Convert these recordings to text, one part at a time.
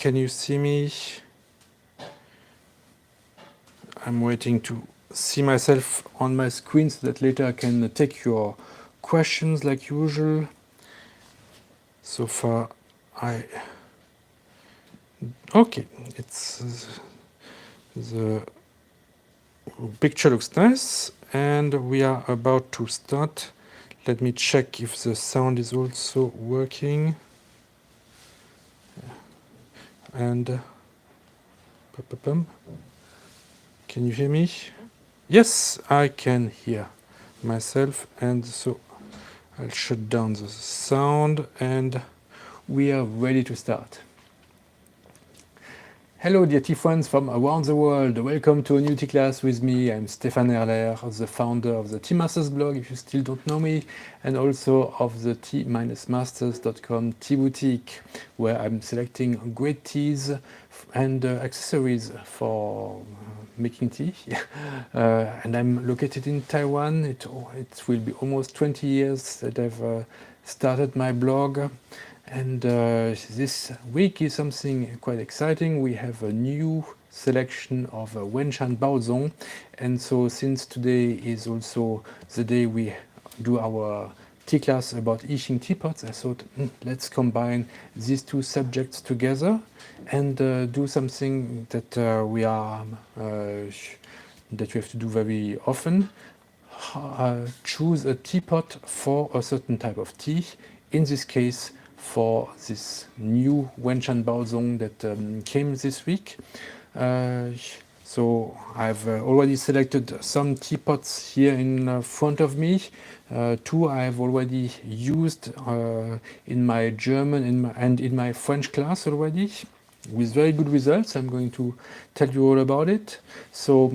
Can you see me? I'm waiting to see myself on my screen so that later I can take your questions like usual. So far, okay, it's the picture looks nice and we are about to start. Let me check if the sound is also working. And can you hear me? Yes, I can hear myself, and so I'll shut down the sound and we are ready to start. Hello dear tea friends from around the world, welcome to a new tea class with me. I'm Stéphane Erler, the founder of the Tea Masters blog, if you still don't know me, and also of the tea-masters.com tea boutique, where I'm selecting great teas and accessories for making tea. And I'm located in Taiwan. It will be almost 20 years that I've started my blog. And this week is something quite exciting. We have a new selection of Wenshan Baozhong, and so since today is also the day we do our tea class about Yixing teapots, I thought let's combine these two subjects together and do something that we have to do very often. Choose a teapot for a certain type of tea. In this case, for this new Wenshan Baozhong that came this week. So I've already selected some teapots here in front of me. Two I've already used in my German and in my French class already, with very good results. I'm going to tell you all about it. So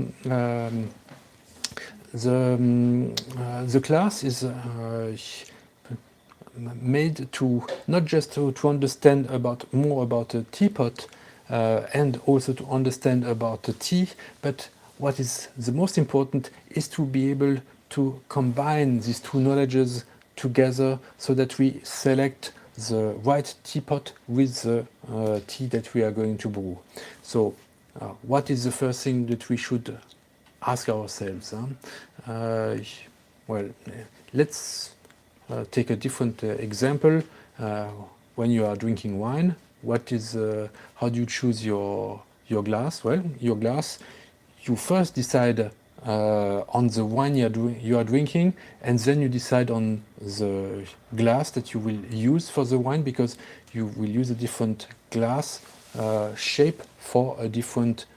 the class is made to not just to understand more about a teapot and also to understand about the tea, but what is the most important is to be able to combine these two knowledges together so that we select the right teapot with the tea that we are going to brew. So what is the first thing that we should ask ourselves? Well, let's take a different example. When you are drinking wine, how do you choose your glass? Well, your glass, you first decide on the wine you are drinking, and then you decide on the glass that you will use for the wine, because you will use a different glass shape for a different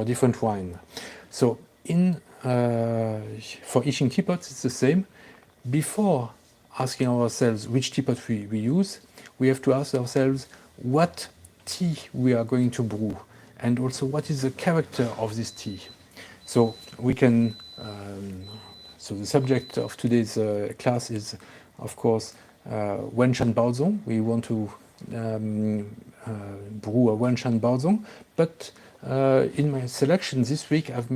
different wine. So for Yixing teapots, it's the same. Before asking ourselves which teapot we use, we have to ask ourselves what tea we are going to brew, and also what is the character of this tea. So we can. So the subject of today's class is, of course, Wenshan Baozhong. We want to brew a Wenshan Baozhong, but in my selection this week, I've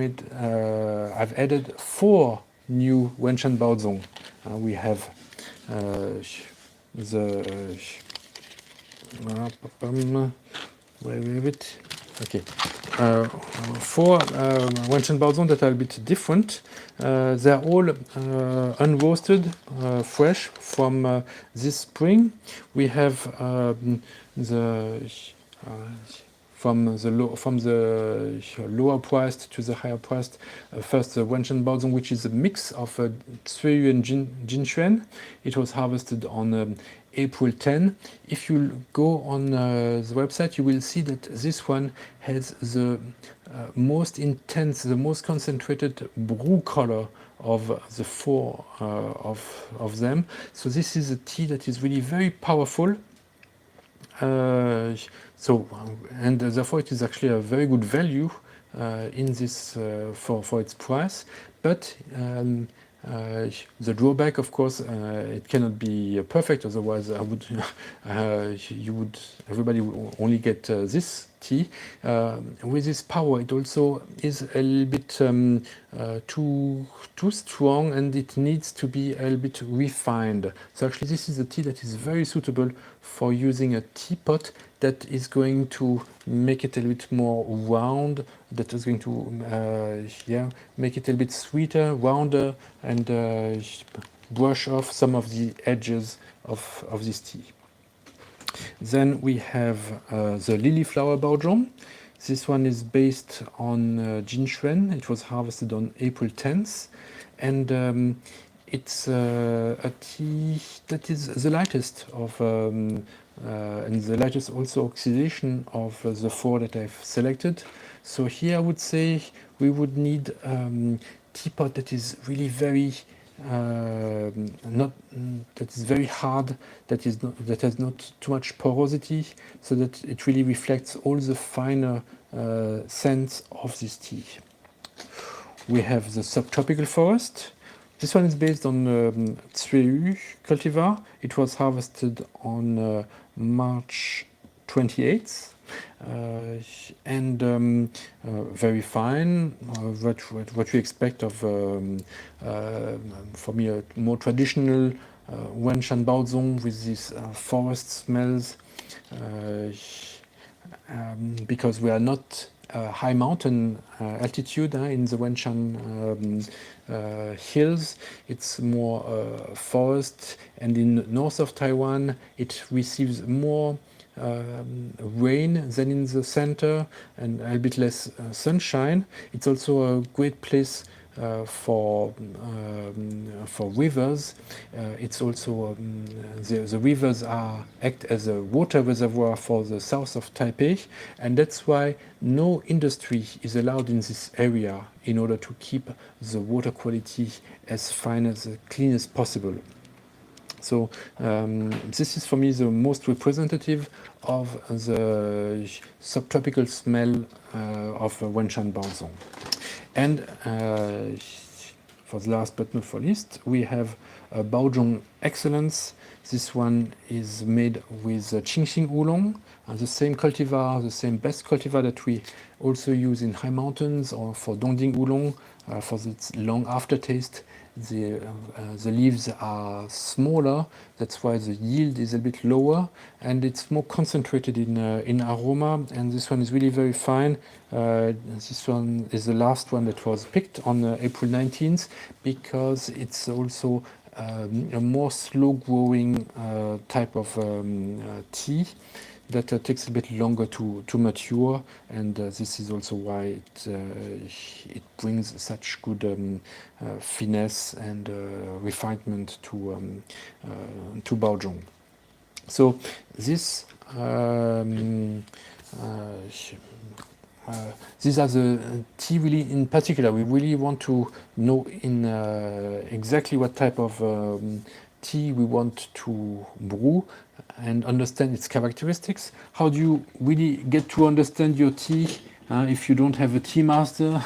added 4 new Wenshan Baozhong. We have where we have it. Okay, 4 Wenshan Baozhong that are a bit different. They're all unroasted, fresh from this spring. We have from the lower priced to the higher priced. First, the Wenshan Baozhong, which is a mix of Cui and Jinxuan. It was harvested on April 10. If you go on the website, you will see that this one has the most intense, the most concentrated brew color of the 4 of them. So this is a tea that is really very powerful. And therefore it is actually a very good value in this for its price. But the drawback, of course, it cannot be perfect. Otherwise, everybody would only get this tea. With this power, it also is a little bit too strong, and it needs to be a little bit refined. So actually, this is a tea that is very suitable for using a teapot that is going to make it a little bit more round, that is going to make it a little bit sweeter, rounder, and brush off some of the edges of this tea. Then we have the Lily Flower Baozhong. This one is based on Jinshuan. It was harvested on April 10th. And it's a tea that is the lightest of, and the lightest also oxidation of the four that I've selected. So here I would say we would need teapot that is really very that is very hard, that has not too much porosity, so that it really reflects all the finer scents of this tea. We have the subtropical forest. This one is based on Tsuyu cultivar. It was harvested on March 28th. And very fine, what we expect of, for me, a more traditional Wenshan Baozhong with these forest smells, because we are not high mountain altitude in the Wenshan hills. It's more forest, and in north of Taiwan it receives more rain than in the center and a bit less sunshine. It's also a great place for rivers. It's also the rivers act as a water reservoir for the south of Taipei, and that's why no industry is allowed in this area in order to keep the water quality as fine, as clean as possible. So this is for me the most representative of the subtropical smell of Wenshan Baozhong. And for the last but not for least, we have Baozhong Excellence. This one is made with Yixing oolong, the same cultivar, the same best cultivar that we also use in high mountains or for Dongding oolong, for its long aftertaste. The leaves are smaller, that's why the yield is a bit lower, and it's more concentrated in aroma, and this one is really very fine. This one is the last one that was picked on April 19th, because it's also a more slow-growing type of tea that takes a bit longer to mature, and this is also why it brings such good finesse and refinement to Baozhong. So this these are the tea really in particular. We really want to know in exactly what type of tea we want to brew and understand its characteristics. How do you really get to understand your tea if you don't have a tea master,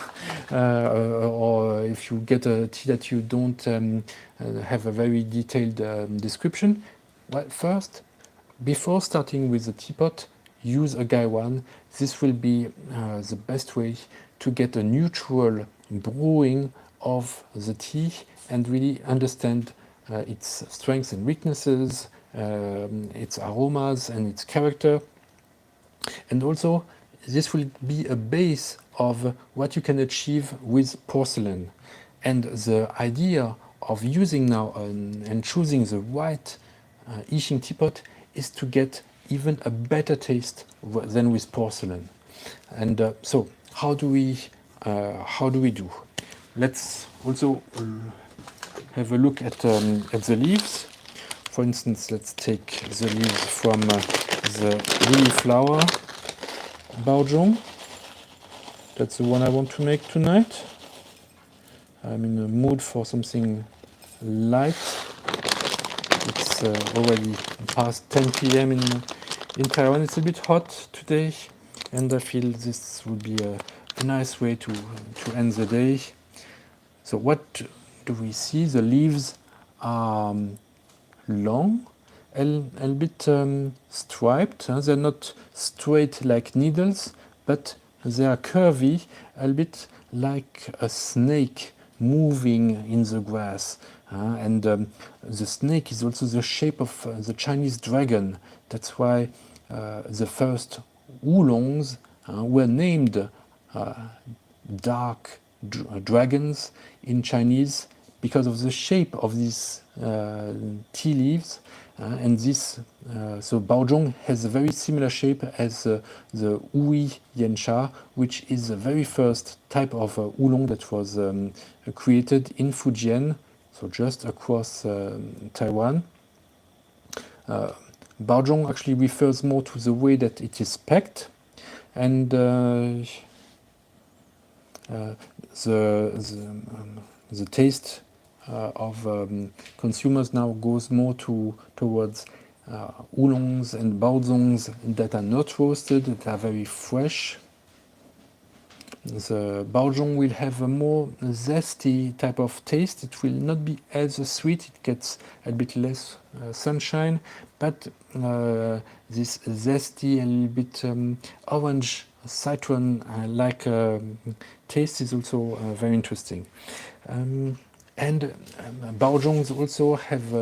or if you get a tea that you don't have a very detailed description? Well, first, before starting with the teapot, use a gaiwan. This will be the best way to get a neutral brewing of the tea and really understand its strengths and weaknesses, its aromas and its character. And also, this will be a base of what you can achieve with porcelain. And the idea of using now and choosing the right Yixing teapot is to get even a better taste than with porcelain. And so, how do we do? Let's also have a look at the leaves. For instance, let's take the leaves from the Lily Flower Baozhong. That's the one I want to make tonight. I'm in the mood for something light. It's already past 10 p.m. in Taiwan. It's a bit hot today, and I feel this would be a nice way to end the day. So what do we see? The leaves are long, a bit striped. They're not straight like needles, but they are curvy, a bit like a snake moving in the grass. And the snake is also the shape of the Chinese dragon. That's why the first oolongs were named dark dragons in Chinese because of the shape of these tea leaves. And this, so Baozhong has a very similar shape as the Hui Yansha, which is the very first type of oolong that was created in Fujian, so just across Taiwan. Baozhong actually refers more to the way that it is packed, and the taste of consumers now goes more towards oolongs and baozongs that are not roasted, that are very fresh. The Baozhong will have a more zesty type of taste. It will not be as sweet. It gets a bit less sunshine, but this zesty and a bit orange citron-like taste is also very interesting. And Baozhongs also have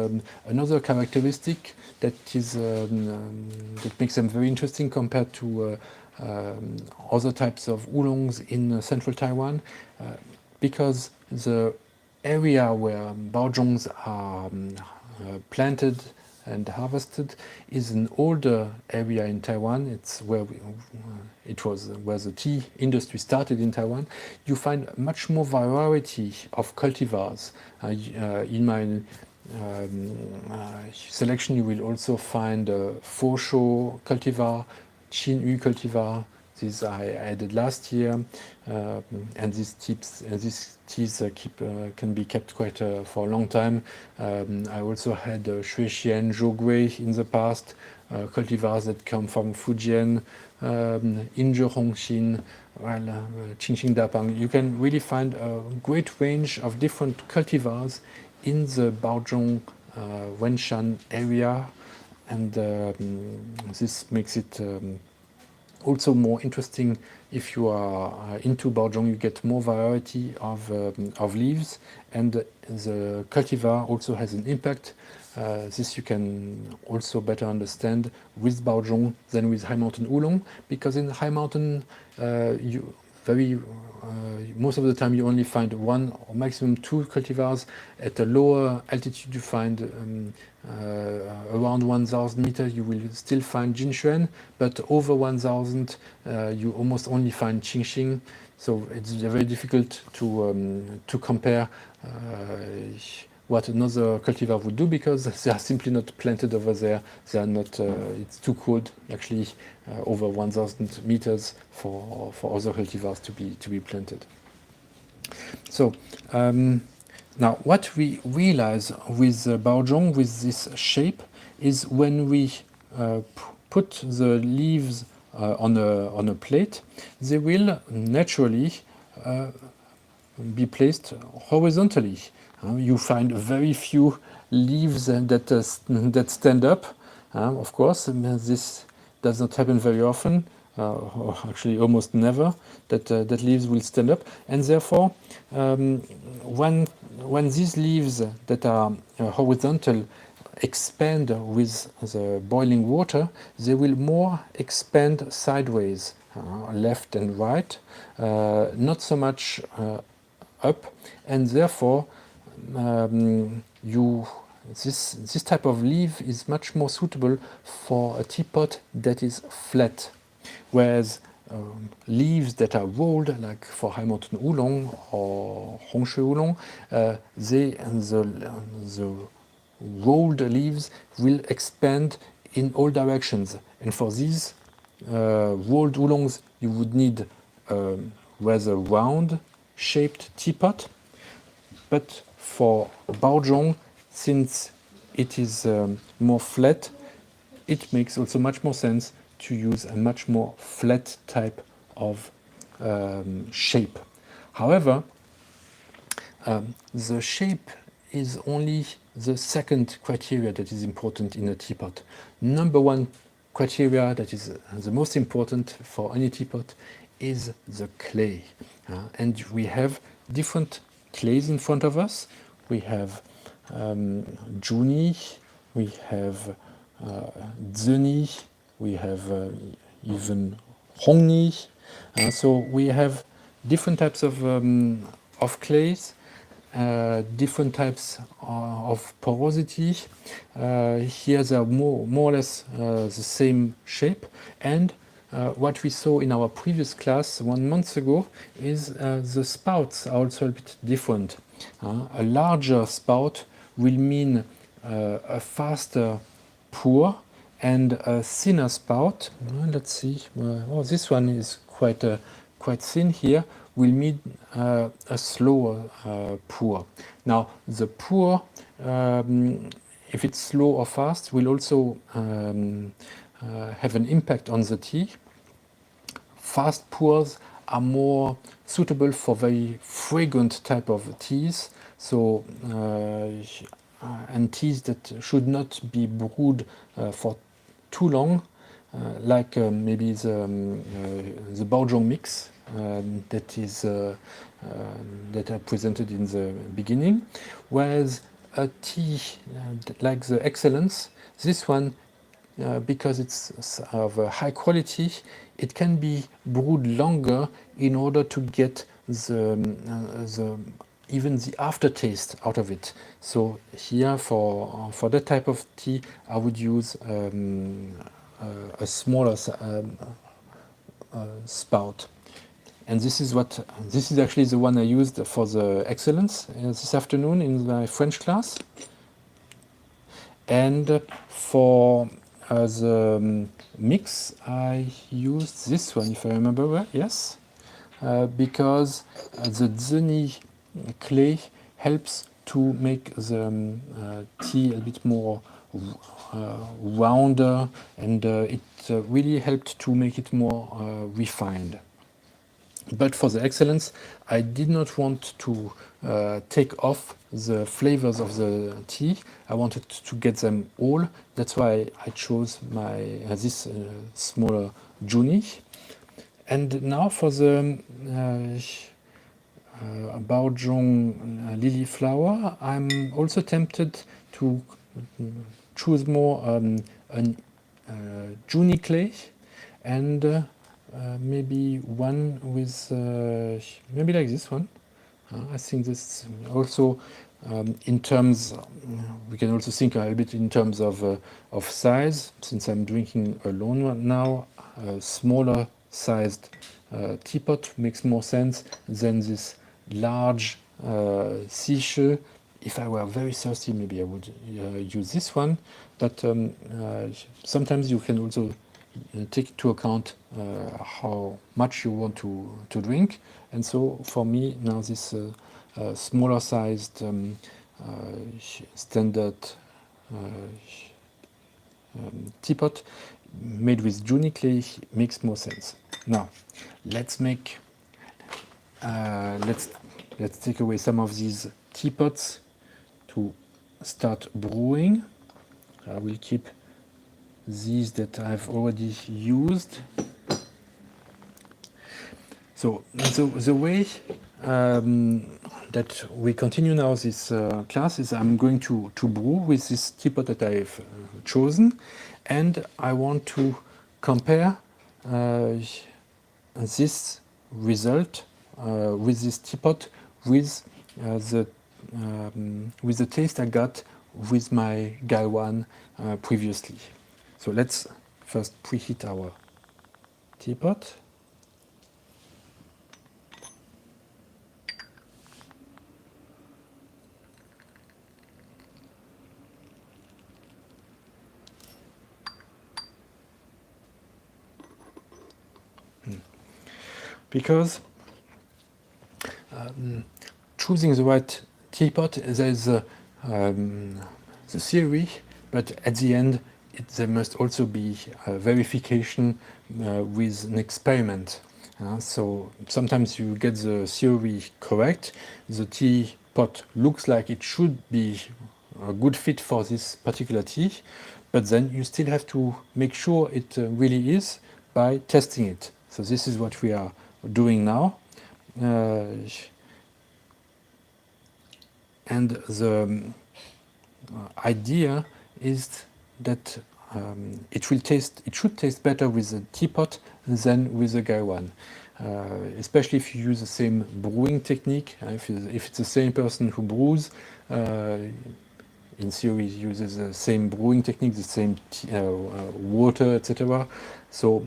another characteristic that is that makes them very interesting compared to other types of oolongs in central Taiwan, because the area where Baozhongs are planted and harvested is an older area in Taiwan. It's where it was where the tea industry started in Taiwan. You find much more variety of cultivars. In my selection, you will also find Fosho cultivar, Qinyu cultivar. These I added last year, and these teas can be kept quite for a long time. I also had Shuixian, Zhougui in the past, cultivars that come from Fujian, Inzhe Hongxin, Qingxing Dapang. You can really find a great range of different cultivars in the Baozhong Wenshan area, and this makes it also more interesting. If you are into Baozhong, you get more variety of leaves, and the cultivar also has an impact. This you can also better understand with Baozhong than with high mountain oolong, because in high mountain most of the time you only find one or maximum two cultivars. At a lower altitude you find around 1,000 meters you will still find Jinshuan, but over 1,000 you almost only find Qingxing. So it's very difficult to compare what another cultivar would do, because they are simply not planted over there. They are not. It's too cold, actually, over 1,000 meters for other cultivars to be planted. So now, what we realize with Baozhong, with this shape, is when we put the leaves on a plate, they will naturally be placed horizontally. You find very few leaves that stand up. Of course, this does not happen very often, or actually almost never, that leaves will stand up. And therefore, when these leaves that are horizontal expand with the boiling water, they will more expand sideways, left and right, not so much up, and therefore this type of leaf is much more suitable for a teapot that is flat, whereas leaves that are rolled, like for high mountain oolong or Hongshui oolong, the rolled leaves will expand in all directions, and for these rolled oolongs you would need a rather round shaped teapot. But for Baozhong, since it is more flat, it makes also much more sense to use a much more flat type of shape. However, the shape is only the second criteria that is important in a teapot. Number one criteria that is the most important for any teapot is the clay. And we have different clays in front of us. We have Juni, we have Zuni, we have even honey. So we have different types of clays, different types of porosity. Here they are more or less the same shape, and what we saw in our previous class 1 month ago is the spouts are also a bit different. A larger spout will mean a faster pour, and a thinner spout, let's see, oh, this one is quite thin here, will mean a slower pour. Now the pour, if it's slow or fast, will also have an impact on the tea. Fast pours are more suitable for very fragrant type of teas, so and teas that should not be brewed for too long, like maybe the Baozhong mix that I presented in the beginning, whereas a tea like the Excellence, this one, because it's of a high quality, it can be brewed longer in order to get even the aftertaste out of it. So here for that type of tea, I would use a smaller spout. And this is actually the one I used for the Excellence this afternoon in my French class. And for the mix, I used this one, if I remember well, yes, because the Zeni clay helps to make the tea a bit more rounder, and it really helped to make it more refined. But for the Excellence, I did not want to take off the flavors of the tea. I wanted to get them all. That's why I chose this smaller Juni. And now for the Baozhong lily flower, I'm also tempted to choose more an Juni clay, and maybe one with maybe like this one. I think this also in terms, we can also think a little bit in terms of size. Since I'm drinking alone now, a smaller sized teapot makes more sense than this large Siche. If I were very thirsty, maybe I would use this one. But sometimes you can also take into account how much you want to drink. And so for me now this smaller sized standard teapot made with Juni clay makes more sense. Now let's take away some of these teapots to start brewing. I will keep these that I've already used. So the way that we continue now this class is I'm going to brew with this teapot that I've chosen, and I want to compare this result with this teapot with the taste I got with my Galwan previously. So let's first preheat our teapot. Because choosing the right teapot, there's the theory, but at the end there must also be a verification with an experiment. So sometimes you get the theory correct, the teapot looks like it should be a good fit for this particular tea, but then you still have to make sure it really is by testing it. So this is what we are doing now. And the idea is that it should taste better with a teapot than with a gaiwan. Especially if you use the same brewing technique. If it's the same person who brews, in theory uses the same brewing technique, the same water, etc. So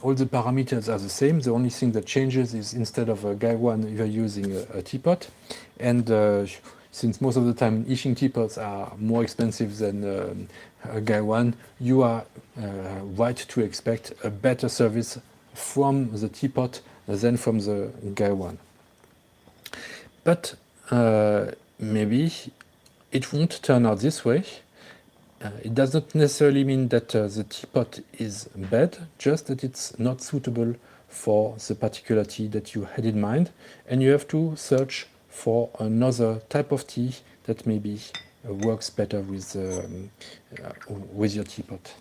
all the parameters are the same. The only thing that changes is instead of a gaiwan, you're using a teapot. And since most of the time Yixing teapots are more expensive than a gaiwan, you are right to expect a better service from the teapot than from the gaiwan. But maybe it won't turn out this way. It does not necessarily mean that the teapot is bad, just that it's not suitable for the particular tea that you had in mind, and you have to search for another type of tea that maybe works better with your teapot.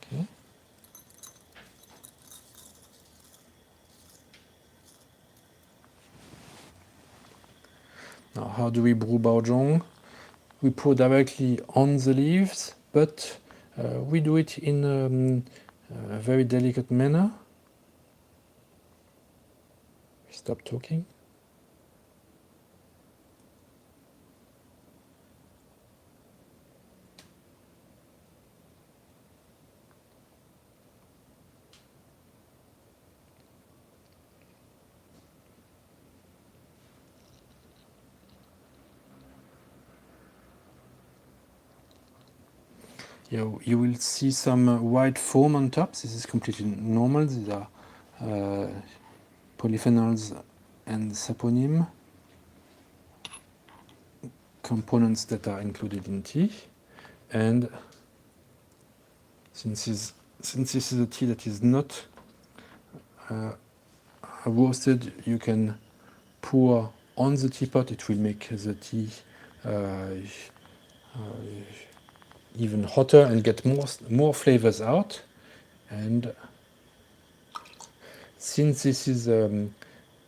Okay. Now, how do we brew Baozhong? We pour directly on the leaves, but we do it in a very delicate manner. Stop talking. You will see some white foam on top. This is completely normal. These are polyphenols and saponin, components that are included in tea. And since this is a tea that is not roasted, you can pour on the teapot. It will make the tea even hotter and get more flavors out. And since this is a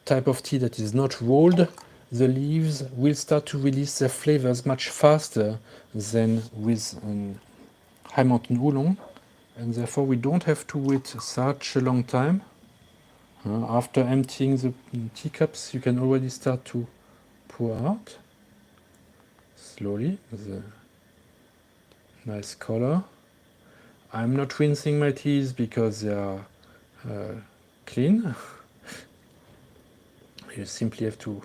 type of tea that is not rolled, the leaves will start to release their flavors much faster than with high mountain oolong, and therefore we don't have to wait such a long time. After emptying the teacups, you can already start to pour out slowly with a nice color. I'm not rinsing my teas because they are clean. You simply have to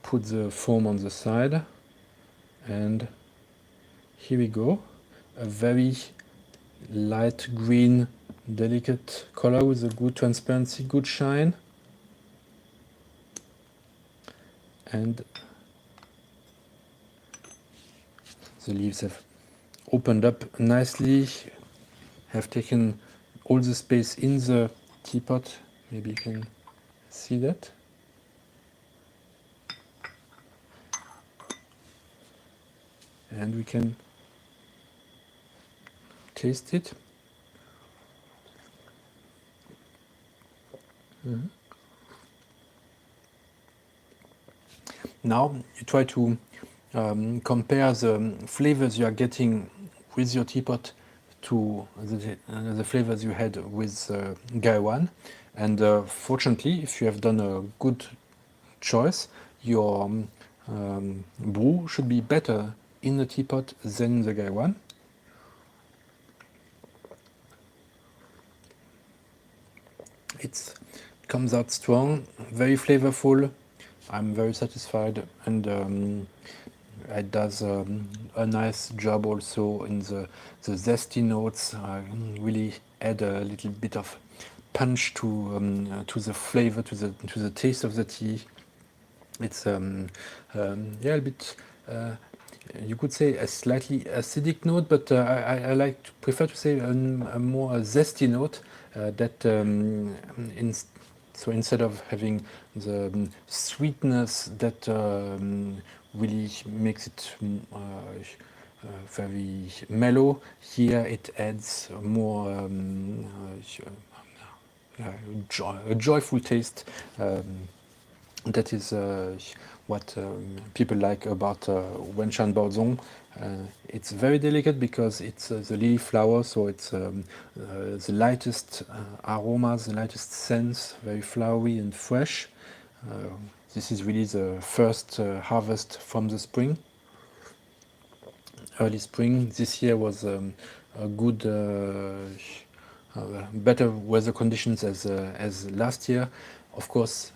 put the foam on the side, and here we go. A very light green, delicate color with a good transparency, good shine. And the leaves have opened up nicely, have taken all the space in the teapot. Maybe you can see that. And we can taste it. Now you try to compare the flavors you are getting with your teapot to the flavors you had with gaiwan. And fortunately, if you have done a good choice, your brew should be better in the teapot than the gaiwan. It comes out strong, very flavorful. I'm very satisfied, and it does a nice job also in the zesty notes. Really add a little bit of punch to the flavor, to the taste of the tea. It's a bit. You could say a slightly acidic note, but I prefer to say a more zesty note. So instead of having the sweetness that really makes it very mellow, here it adds more a joyful taste that is what people like about Wenshan Baozhong. It's very delicate because it's the lily flower, so it's the lightest aromas, the lightest scents, very flowery and fresh. This is really the first harvest from the spring, early spring. This year was a good, better weather conditions as last year. Of course,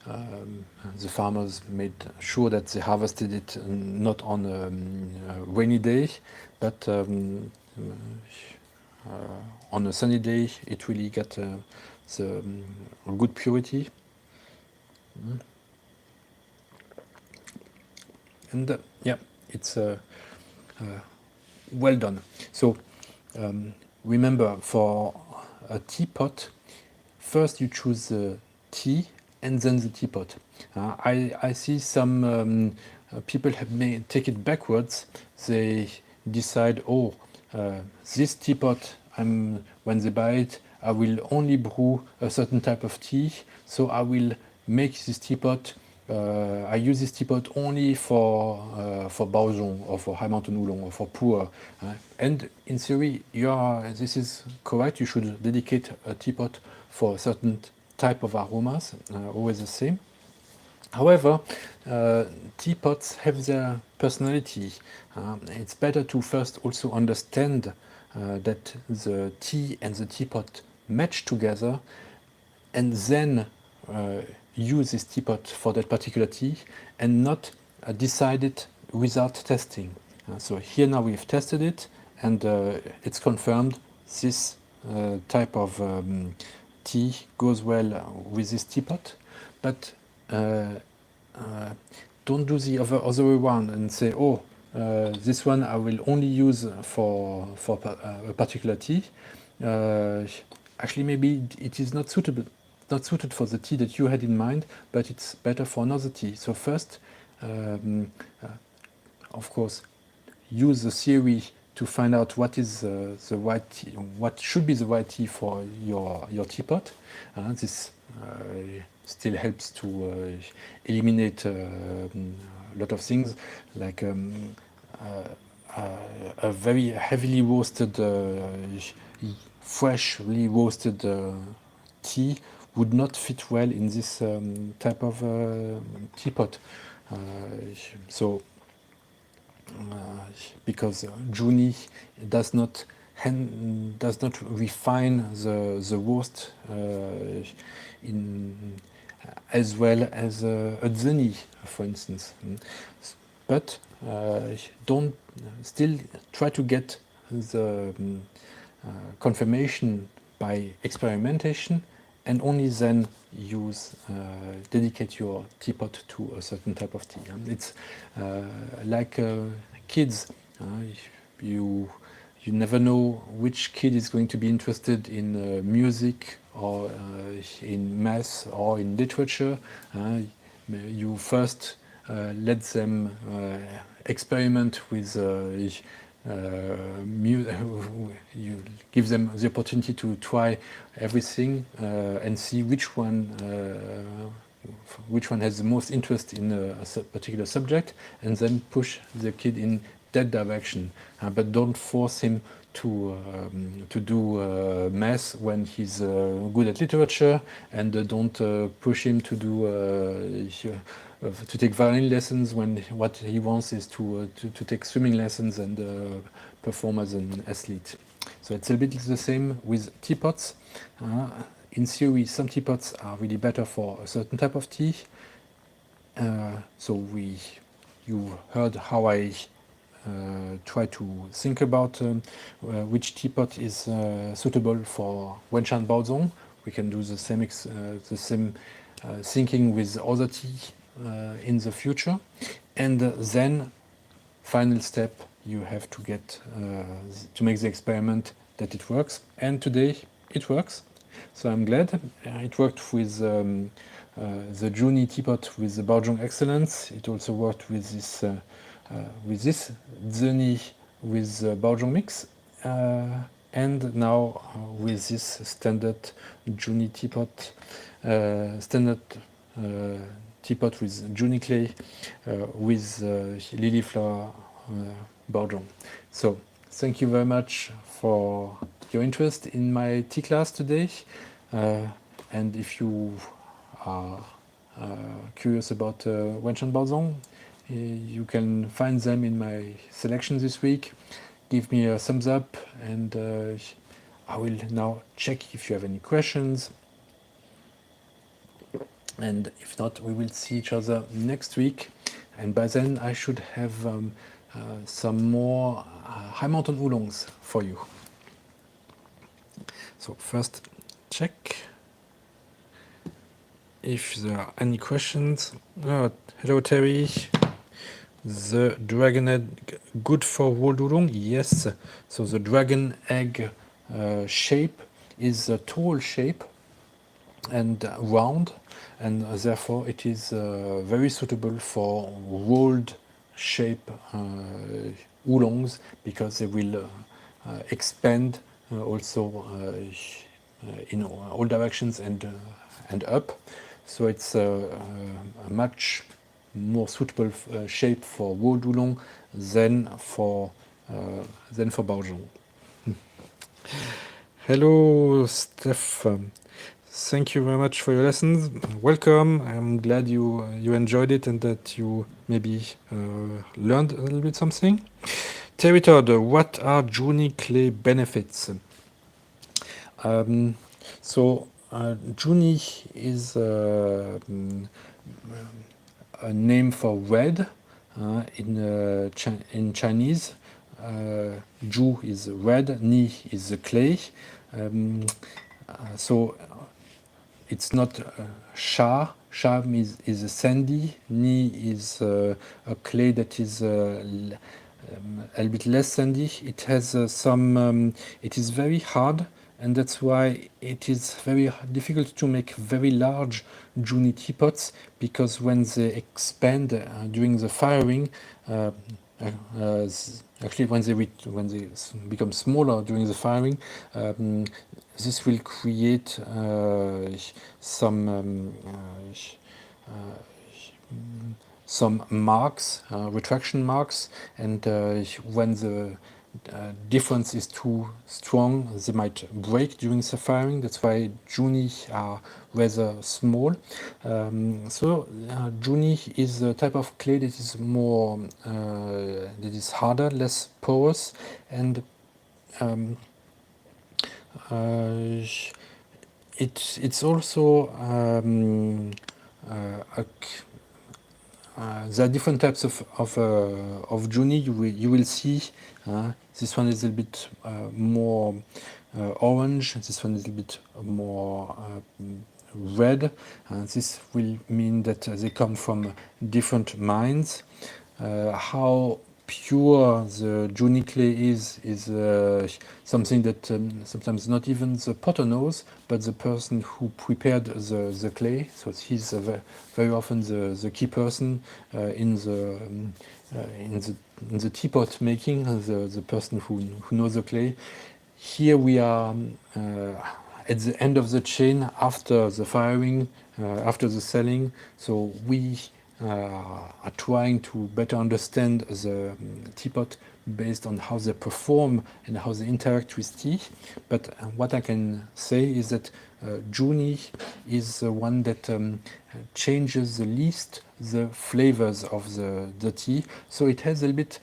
the farmers made sure that they harvested it not on a rainy day, but on a sunny day. It really got the good purity. And yeah, it's well done. So remember, for a teapot, first you choose the tea and then the teapot. I see some people may take it backwards. They decide, oh, this teapot, when they buy it, I will only brew a certain type of tea, so I will make this teapot. I use this teapot only for Baozhong or for High Mountain Oolong or for Pu'er. And in theory, this is correct. You should dedicate a teapot for a certain type of aromas, always the same. However, teapots have their personality. It's better to first also understand that the tea and the teapot match together, and then use this teapot for that particular tea, and not decide it without testing. So here now we've tested it, and it's confirmed this type of tea goes well with this teapot. But don't do the other way around and say, oh, this one I will only use for a particular tea. Actually, maybe it is not suited for the tea that you had in mind, but it's better for another tea. So first, of course, use the theory to find out what is the right tea, what should be the right tea for your teapot. This still helps to eliminate a lot of things, like a very heavily roasted, freshly roasted tea would not fit well in this type of teapot. So because Juni does not refine the roast as well as a zeni, for instance. But don't still try to get the confirmation by experimentation, and only then dedicate your teapot to a certain type of tea. It's like kids. You never know which kid is going to be interested in music or in math or in literature. You first let them experiment with you give them the opportunity to try everything and see which one has the most interest in a particular subject, and then push the kid in that direction. But don't force him to do math when he's good at literature, and don't push him to do to take violin lessons when what he wants is to take swimming lessons and perform as an athlete. So it's a bit the same with teapots. In theory, some teapots are really better for a certain type of tea. So you heard how I try to think about which teapot is suitable for Wenshan Baozhong. We can do the same thinking with other tea in the future. And then, final step, you have to get to make the experiment that it works. And today it works. So I'm glad it worked with the Juni teapot with the Baozhong Excellence. It also worked with this Zeni with the Baozhong Mix, and now with this standard Juni teapot, standard teapot with Juni clay with lily flower Baozhong. So thank you very much for your interest in my tea class today. And if you are curious about Wenshan Baozhong, you can find them in my selection this week. Give me a thumbs up, and I will now check if you have any questions. And if not, we will see each other next week. And by then, I should have some more high mountain oolongs for you. So first, check if there are any questions. Oh, hello, Terry. The dragon egg good for walled oolong? Yes. So the dragon egg shape is a tall shape and round, and therefore it is very suitable for rolled shape oolongs because they will expand also in all directions and up. So it's a much more suitable shape for rolled oolong than for Baozhong. Hello, Steph. Thank you very much for your lessons. Welcome. I'm glad you enjoyed it and that you maybe learned a little bit something. Terry Todd, what are Juni clay benefits? So Juni is a name for red in Chinese. Ju is red, Ni is the clay. So it's not Sha. Sha is a sandy. Ni is a clay that is a little bit less sandy. It has it is very hard, and that's why it is very difficult to make very large Juni teapots, because when they expand during the firing, actually when they become smaller during the firing, this will create some marks, retraction marks, and when the difference is too strong, they might break during the firing. That's why Juni are rather small. So Juni is a type of clay that is more, that is harder, less porous, and it's also there are different types of Juni. You will see this one is a little bit more orange. This one is a little bit more red. This will mean that they come from different mines. How pure the Juni clay is something that sometimes not even the potter knows, but the person who prepared the clay. So he's very often the key person in the teapot making, the person who knows the clay. Here we are at the end of the chain after the firing, after the selling. So we are trying to better understand the teapot based on how they perform and how they interact with tea. But what I can say is that Juni is the one that changes the least the flavors of the tea. So it has a little bit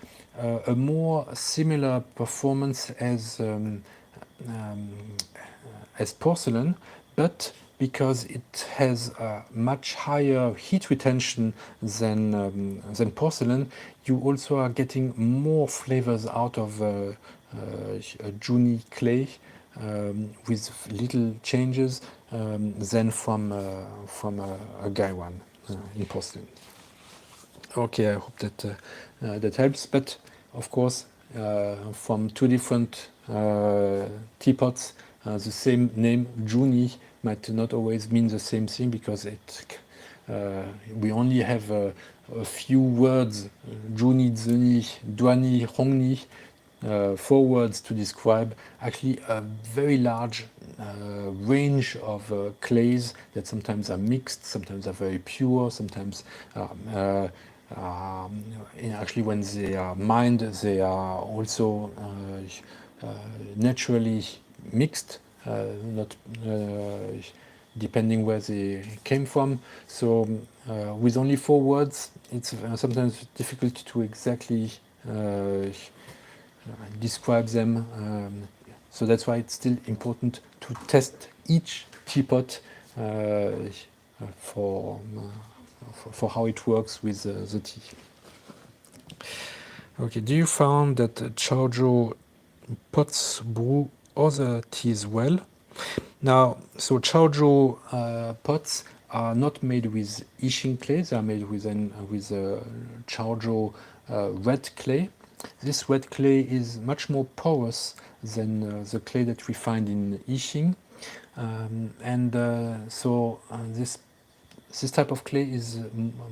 a more similar performance as porcelain, but because it has a much higher heat retention than porcelain, you also are getting more flavors out of Juni clay with little changes than from a Gaiwan in porcelain. Okay, I hope that that helps. But of course, from two different teapots, the same name Juni might not always mean the same thing, because we only have a few words, Juni, Zeni, Duani, Hongni, 4 words to describe actually a very large range of clays that sometimes are mixed, sometimes are very pure, sometimes actually when they are mined they are also naturally mixed, not depending where they came from. So with only 4 words it's sometimes difficult to exactly describe them. So that's why it's still important to test each teapot for how it works with the tea. Okay, do you found that Chaozhou pots brew other teas well? Now, so Chaozhou pots are not made with Yixing clay, they are made with Chaozhou red clay. This red clay is much more porous than the clay that we find in Yixing. So this type of clay is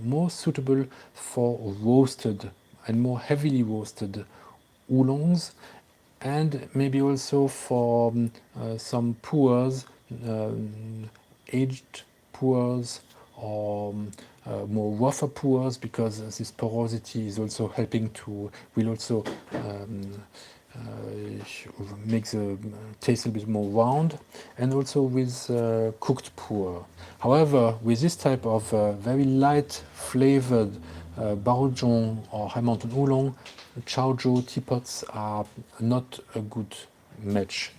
more suitable for roasted and more heavily roasted oolongs, and maybe also for some pours, aged pours, or more rougher pours, because this porosity is also helping to, will also make the taste a bit more round, and also with cooked pour. However, with this type of very light flavored Baozhong or High Mountain Oolong, Chaozhou teapots are not a good match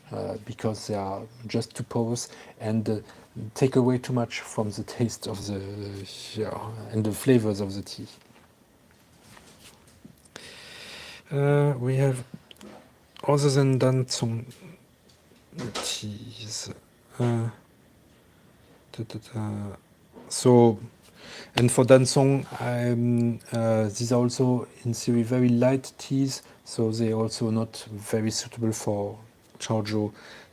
because they are just too porous and take away too much from the taste of the and the flavors of the tea. We have, other than Dancong teas, so, and for Dancong, these are also in theory very light teas, so they are also not very suitable for Chaozhou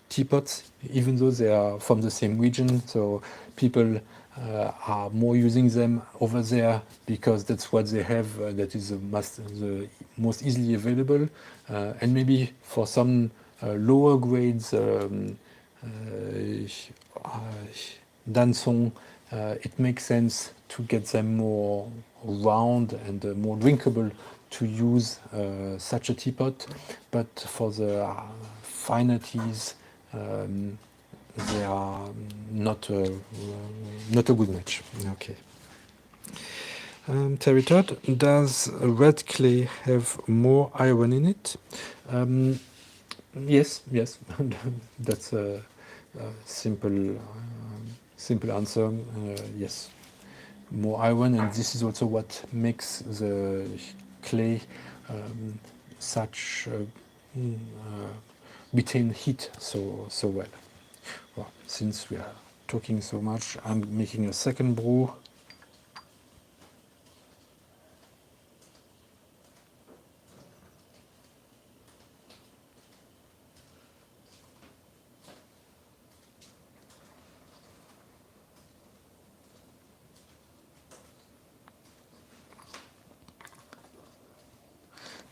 teapots, even though they are from the same region. So people are more using them over there because that's what they have, that is the most easily available, and maybe for some lower grades Dancong, it makes sense to get them more round and more drinkable to use such a teapot, but for the finer teas they are not a good match. Okay. Terry Todd, does red clay have more iron in it? Yes, that's a simple answer. Yes, more iron, and this is also what makes the clay such retain heat so well. Well, since we are talking so much, I'm making a second brew.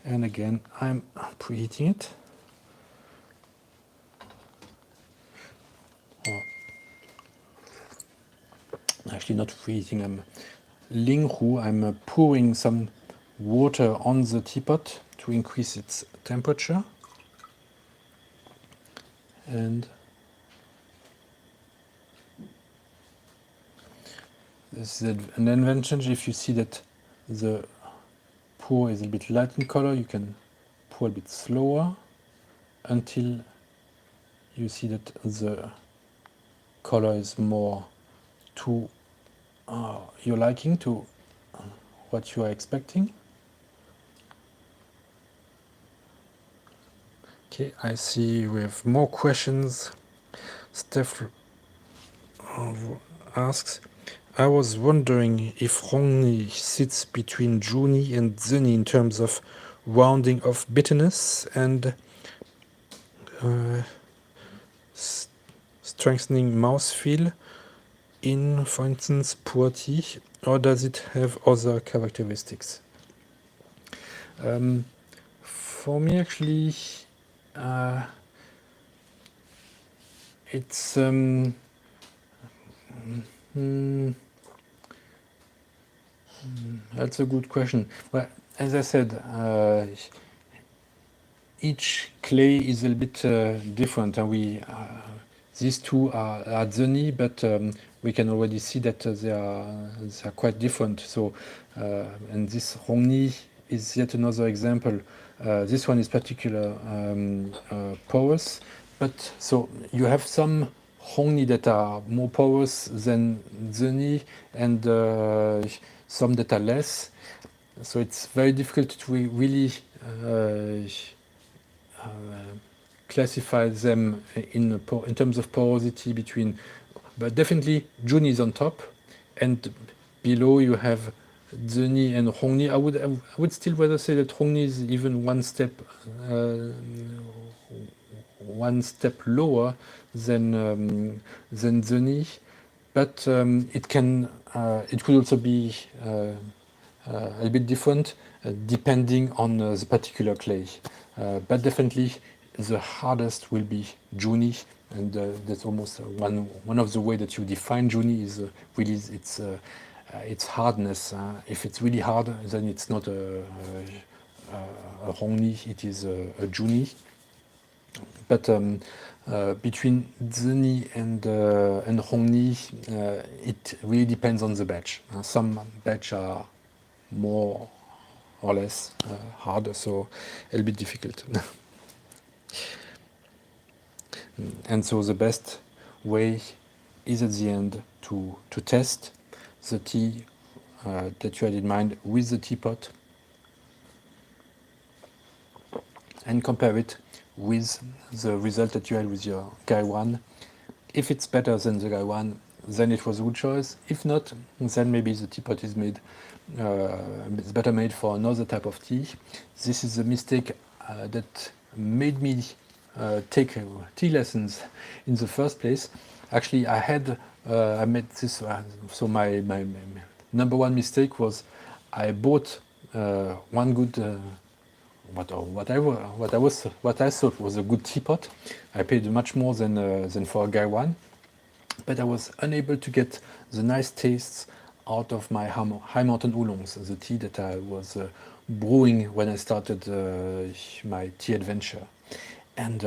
And again, I'm preheating it. Actually, not preheating, I'm Linghu. I'm pouring some water on the teapot to increase its temperature. And this is an advantage. If you see that the pour is a bit light in color, you can pour a bit slower until you see that the color is more to your liking, to what you are expecting. Okay, I see we have more questions. Steph asks, I was wondering if Rongni sits between Juni and Zuni in terms of rounding of bitterness and strengthening mouthfeel in, for instance, puer tea, or does it have other characteristics? For me, actually, it's that's a good question. Well, as I said, each clay is a little bit different, and these two are zuni, but we can already see that they are quite different. So, and this Hongni is yet another example. This one is particular porous, but so you have some Hongni that are more porous than zuni, and some that are less. So it's very difficult to really classify them in terms of porosity between, but definitely Juni is on top, and below you have Zuni and Hongni. I would still rather say that Hongni is even one step lower than Zuni, but it could also be a little bit different depending on the particular clay. But definitely the hardest will be Juni, and that's almost one of the way that you define Juni is really its hardness. If it's really hard, then it's not a Hongni, it is a Juni. But between Zuni and Hongni, it really depends on the batch. Some batch are more or less hard, so a little bit difficult. And so the best way is at the end to test the tea that you had in mind with the teapot and compare it with the result that you had with your Guy 1. If it's better than the Guy 1, then it was a good choice. If not, then maybe the teapot is it's better made for another type of tea. This is a mistake that made me take tea lessons in the first place. Actually, I made this. So my number one mistake was I bought one good. What I thought was a good teapot. I paid much more than for a Guy 1, but I was unable to get the nice tastes out of my high mountain oolongs, the tea that I was brewing when I started my tea adventure. And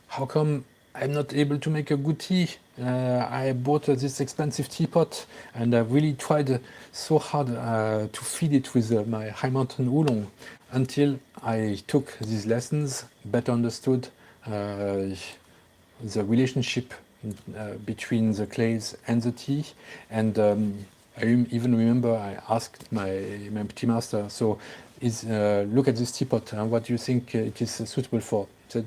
how come I'm not able to make a good tea? I bought this expensive teapot, and I really tried so hard to feed it with my high mountain oolong until I took these lessons, better understood the relationship between the clays and the tea. And I even remember I asked my tea master, so look at this teapot, what do you think it is suitable for? He said,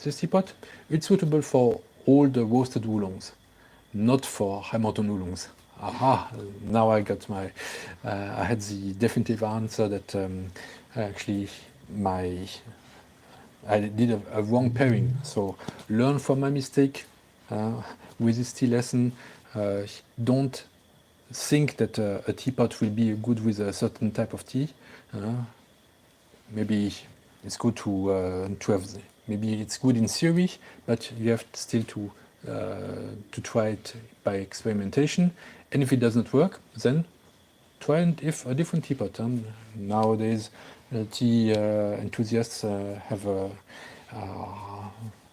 this teapot, it's suitable for all the roasted oolongs, not for high mountain oolongs. Aha, now I got I had the definitive answer that actually I did a wrong pairing. So learn from my mistake with this tea lesson. Don't think that a teapot will be good with a certain type of tea. Maybe it's good to have. Maybe it's good in theory, but you have still to try it by experimentation. And if it doesn't work, then try a different teapot. Nowadays, tea enthusiasts have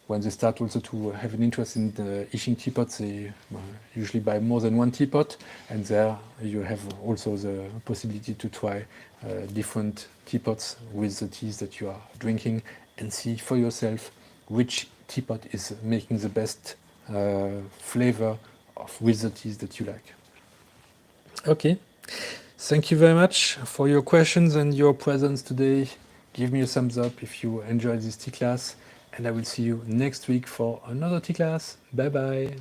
when they start also to have an interest in the Yixing teapots, they usually buy more than one teapot, and there you have also the possibility to try different teapots with the teas that you are drinking and see for yourself which teapot is making the best flavor with the teas that you like. Okay, thank you very much for your questions and your presence today. Give me a thumbs up if you enjoyed this tea class, and I will see you next week for another tea class. Bye bye.